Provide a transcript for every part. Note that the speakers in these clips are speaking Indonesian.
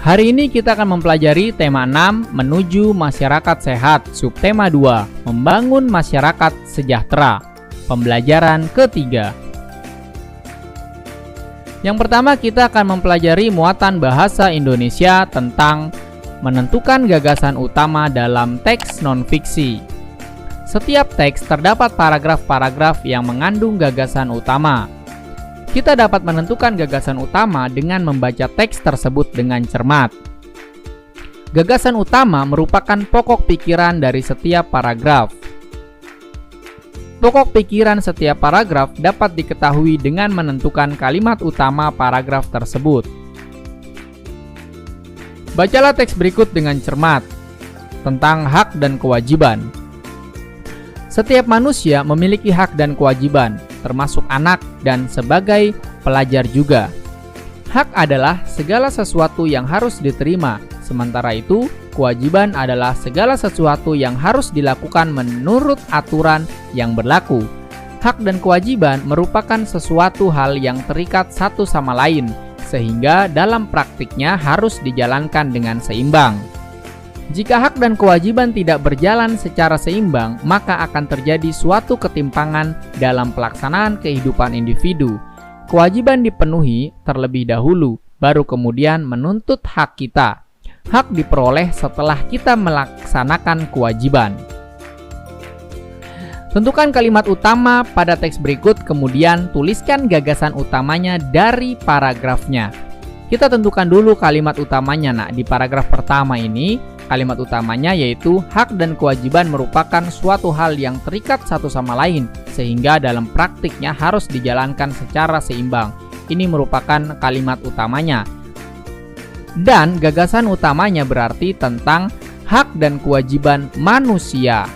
Hari ini kita akan mempelajari tema 6, menuju masyarakat sehat, subtema 2, membangun masyarakat sejahtera, pembelajaran ketiga. Yang pertama kita akan mempelajari muatan bahasa Indonesia tentang menentukan gagasan utama dalam teks non-fiksi. Setiap teks terdapat paragraf-paragraf yang mengandung gagasan utama. Kita dapat menentukan gagasan utama dengan membaca teks tersebut dengan cermat. Gagasan utama merupakan pokok pikiran dari setiap paragraf. Pokok pikiran setiap paragraf dapat diketahui dengan menentukan kalimat utama paragraf tersebut. Bacalah teks berikut dengan cermat tentang hak dan kewajiban. Setiap manusia memiliki hak dan kewajiban, termasuk anak dan sebagai pelajar juga. Hak adalah segala sesuatu yang harus diterima, sementara itu kewajiban adalah segala sesuatu yang harus dilakukan menurut aturan yang berlaku. Hak dan kewajiban merupakan sesuatu hal yang terikat satu sama lain, sehingga dalam praktiknya harus dijalankan dengan seimbang. Jika hak dan kewajiban tidak berjalan secara seimbang, maka akan terjadi suatu ketimpangan dalam pelaksanaan kehidupan individu. Kewajiban dipenuhi terlebih dahulu, baru kemudian menuntut hak kita. Hak diperoleh setelah kita melaksanakan kewajiban. Tentukan kalimat utama pada teks berikut, kemudian tuliskan gagasan utamanya dari paragrafnya. Kita tentukan dulu kalimat utamanya. Di paragraf pertama ini, kalimat utamanya yaitu hak dan kewajiban merupakan suatu hal yang terikat satu sama lain, sehingga dalam praktiknya harus dijalankan secara seimbang. Ini merupakan kalimat utamanya. Dan gagasan utamanya berarti tentang hak dan kewajiban manusia.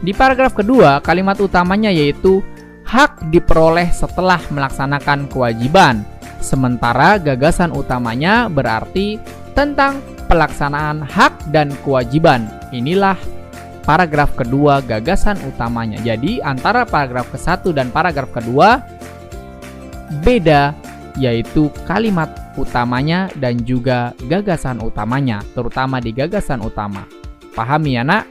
Di paragraf kedua, kalimat utamanya yaitu hak diperoleh setelah melaksanakan kewajiban. Sementara gagasan utamanya berarti tentang pelaksanaan hak dan kewajiban. Inilah paragraf kedua gagasan utamanya. Jadi antara paragraf ke-1 dan paragraf kedua beda, yaitu kalimat utamanya dan juga gagasan utamanya, terutama di gagasan utama. Pahami ya nak?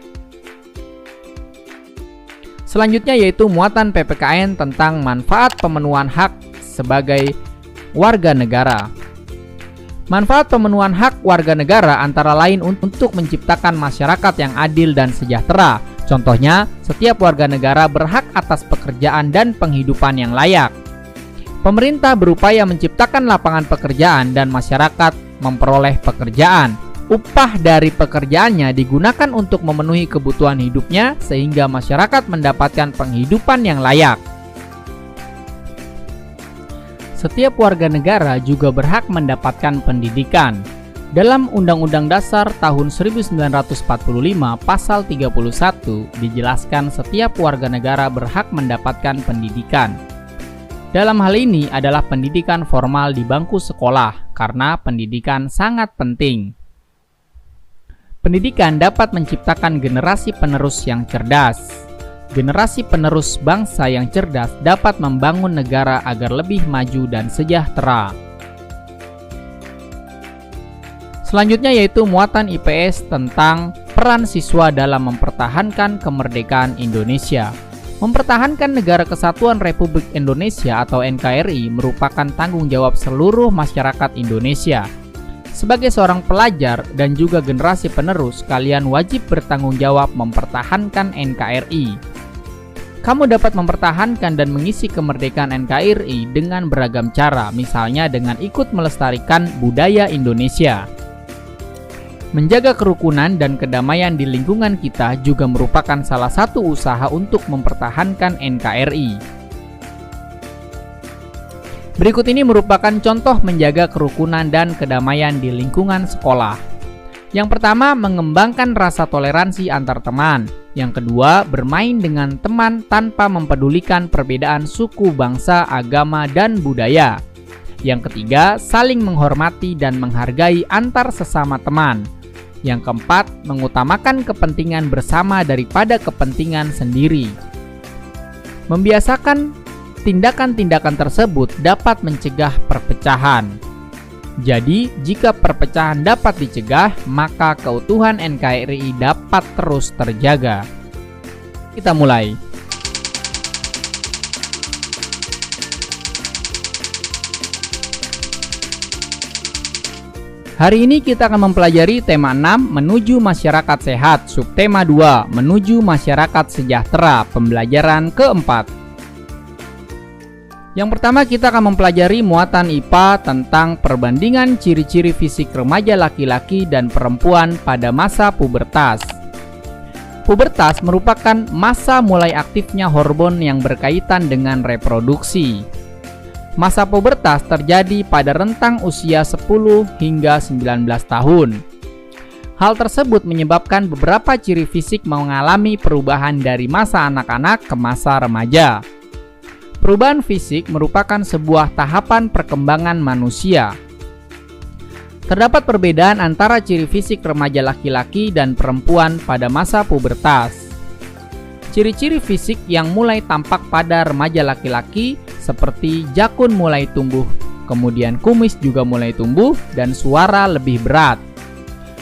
Selanjutnya yaitu muatan PPKN tentang manfaat pemenuhan hak sebagai warga negara. Manfaat pemenuhan hak warga negara antara lain untuk menciptakan masyarakat yang adil dan sejahtera. Contohnya, setiap warga negara berhak atas pekerjaan dan penghidupan yang layak. Pemerintah berupaya menciptakan lapangan pekerjaan dan masyarakat memperoleh pekerjaan. Upah dari pekerjaannya digunakan untuk memenuhi kebutuhan hidupnya sehingga masyarakat mendapatkan penghidupan yang layak. Setiap warga negara juga berhak mendapatkan pendidikan. Dalam Undang-Undang Dasar tahun 1945 pasal 31 dijelaskan setiap warga negara berhak mendapatkan pendidikan. Dalam hal ini adalah pendidikan formal di bangku sekolah, karena pendidikan sangat penting. Pendidikan dapat menciptakan generasi penerus yang cerdas. Generasi penerus bangsa yang cerdas dapat membangun negara agar lebih maju dan sejahtera. Selanjutnya yaitu muatan IPS tentang peran siswa dalam mempertahankan kemerdekaan Indonesia. Mempertahankan Negara Kesatuan Republik Indonesia atau NKRI merupakan tanggung jawab seluruh masyarakat Indonesia. Sebagai seorang pelajar dan juga generasi penerus, kalian wajib bertanggung jawab mempertahankan NKRI. Kamu dapat mempertahankan dan mengisi kemerdekaan NKRI dengan beragam cara, misalnya dengan ikut melestarikan budaya Indonesia. Menjaga kerukunan dan kedamaian di lingkungan kita juga merupakan salah satu usaha untuk mempertahankan NKRI. Berikut ini merupakan contoh menjaga kerukunan dan kedamaian di lingkungan sekolah. Yang pertama, mengembangkan rasa toleransi antar teman. Yang kedua, bermain dengan teman tanpa mempedulikan perbedaan suku, bangsa, agama, dan budaya. Yang ketiga, saling menghormati dan menghargai antar sesama teman. Yang keempat, mengutamakan kepentingan bersama daripada kepentingan sendiri. Membiasakan tindakan-tindakan tersebut dapat mencegah perpecahan. Jadi, jika perpecahan dapat dicegah, maka keutuhan NKRI dapat terus terjaga. Kita mulai. Hari ini kita akan mempelajari tema 6, menuju masyarakat sehat, subtema 2, menuju masyarakat sejahtera, pembelajaran keempat. Yang pertama kita akan mempelajari muatan IPA tentang perbandingan ciri-ciri fisik remaja laki-laki dan perempuan pada masa pubertas. Pubertas merupakan masa mulai aktifnya hormon yang berkaitan dengan reproduksi. Masa pubertas terjadi pada rentang usia 10 hingga 19 tahun. Hal tersebut menyebabkan beberapa ciri fisik mengalami perubahan dari masa anak-anak ke masa remaja. Perubahan fisik merupakan sebuah tahapan perkembangan manusia. Terdapat perbedaan antara ciri fisik remaja laki-laki dan perempuan pada masa pubertas. Ciri-ciri fisik yang mulai tampak pada remaja laki-laki seperti jakun mulai tumbuh, kemudian kumis juga mulai tumbuh, dan suara lebih berat.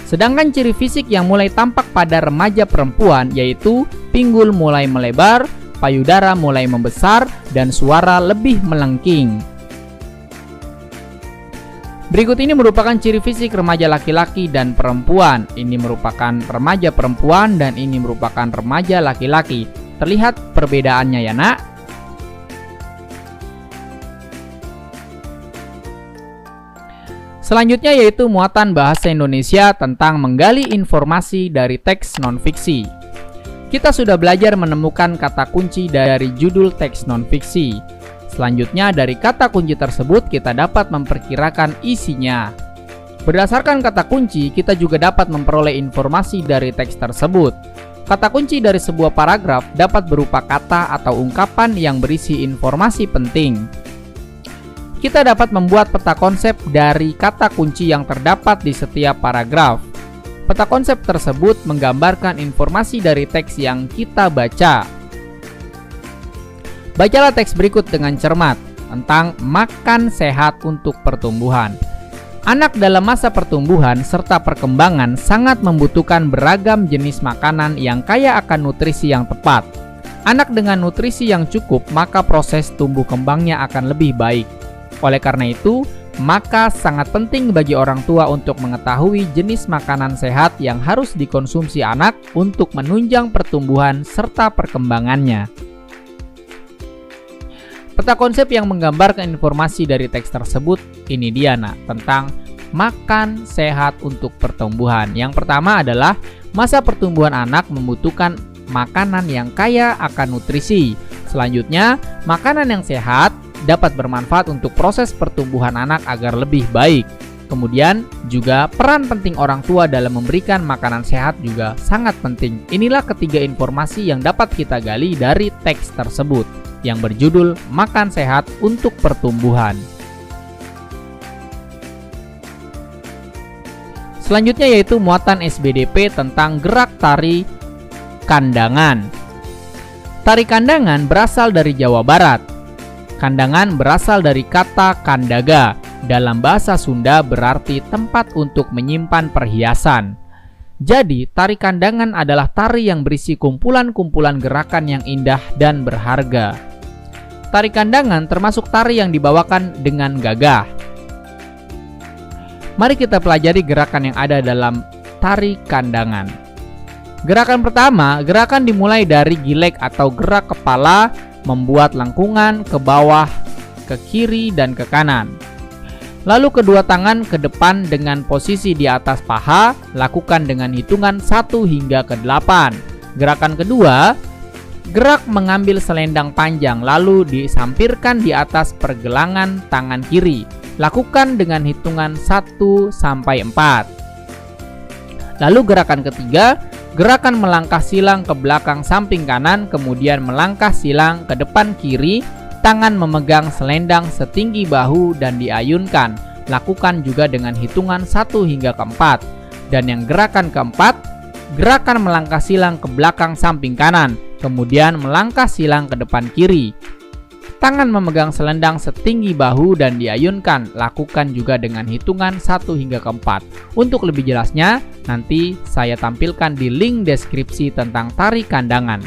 Sedangkan ciri fisik yang mulai tampak pada remaja perempuan yaitu pinggul mulai melebar, payudara mulai membesar, dan suara lebih melengking. Berikut ini merupakan ciri fisik remaja laki-laki dan perempuan. Ini merupakan remaja perempuan dan ini merupakan remaja laki-laki. Terlihat perbedaannya ya nak? Selanjutnya yaitu muatan bahasa Indonesia tentang menggali informasi dari teks non-fiksi. Kita sudah belajar menemukan kata kunci dari judul teks non-fiksi. Selanjutnya dari kata kunci tersebut kita dapat memperkirakan isinya. Berdasarkan kata kunci, kita juga dapat memperoleh informasi dari teks tersebut. Kata kunci dari sebuah paragraf dapat berupa kata atau ungkapan yang berisi informasi penting. Kita dapat membuat peta konsep dari kata kunci yang terdapat di setiap paragraf. Peta konsep tersebut menggambarkan informasi dari teks yang kita baca. Bacalah teks berikut dengan cermat tentang makan sehat untuk pertumbuhan. Anak dalam masa pertumbuhan serta perkembangan sangat membutuhkan beragam jenis makanan yang kaya akan nutrisi yang tepat. Anak dengan nutrisi yang cukup, maka proses tumbuh kembangnya akan lebih baik. Oleh karena itu, maka sangat penting bagi orang tua untuk mengetahui jenis makanan sehat yang harus dikonsumsi anak untuk menunjang pertumbuhan serta perkembangannya. Peta konsep yang menggambarkan informasi dari teks tersebut ini dia nak, tentang makan sehat untuk pertumbuhan. Yang pertama adalah masa pertumbuhan anak membutuhkan makanan yang kaya akan nutrisi. Selanjutnya, makanan yang sehat dapat bermanfaat untuk proses pertumbuhan anak agar lebih baik. Kemudian juga peran penting orang tua dalam memberikan makanan sehat juga sangat penting. Inilah ketiga informasi yang dapat kita gali dari teks tersebut yang berjudul Makan Sehat untuk Pertumbuhan. Selanjutnya yaitu muatan SBDP tentang gerak tari kandangan. Tari kandangan berasal dari Jawa Barat. Kandangan berasal dari kata kandaga, dalam bahasa Sunda berarti tempat untuk menyimpan perhiasan. Jadi, tari kandangan adalah tari yang berisi kumpulan-kumpulan gerakan yang indah dan berharga. Tari kandangan termasuk tari yang dibawakan dengan gagah. Mari kita pelajari gerakan yang ada dalam tari kandangan. Gerakan pertama, gerakan dimulai dari gilek atau gerak kepala, membuat lengkungan ke bawah, ke kiri, dan ke kanan. Lalu kedua tangan ke depan dengan posisi di atas paha, lakukan dengan hitungan 1 hingga ke 8. Gerakan kedua, gerak mengambil selendang panjang lalu disampirkan di atas pergelangan tangan kiri. Lakukan dengan hitungan 1 sampai 4. Lalu gerakan ketiga, gerakan melangkah silang ke belakang samping kanan, kemudian melangkah silang ke depan kiri, tangan memegang selendang setinggi bahu dan diayunkan. Lakukan juga dengan hitungan 1 hingga ke 4. Dan yang gerakan keempat, gerakan melangkah silang ke belakang samping kanan, kemudian melangkah silang ke depan kiri. Tangan memegang selendang setinggi bahu dan diayunkan. Lakukan juga dengan hitungan 1 hingga ke 4. Untuk lebih jelasnya, nanti saya tampilkan di link deskripsi tentang tari kandangan.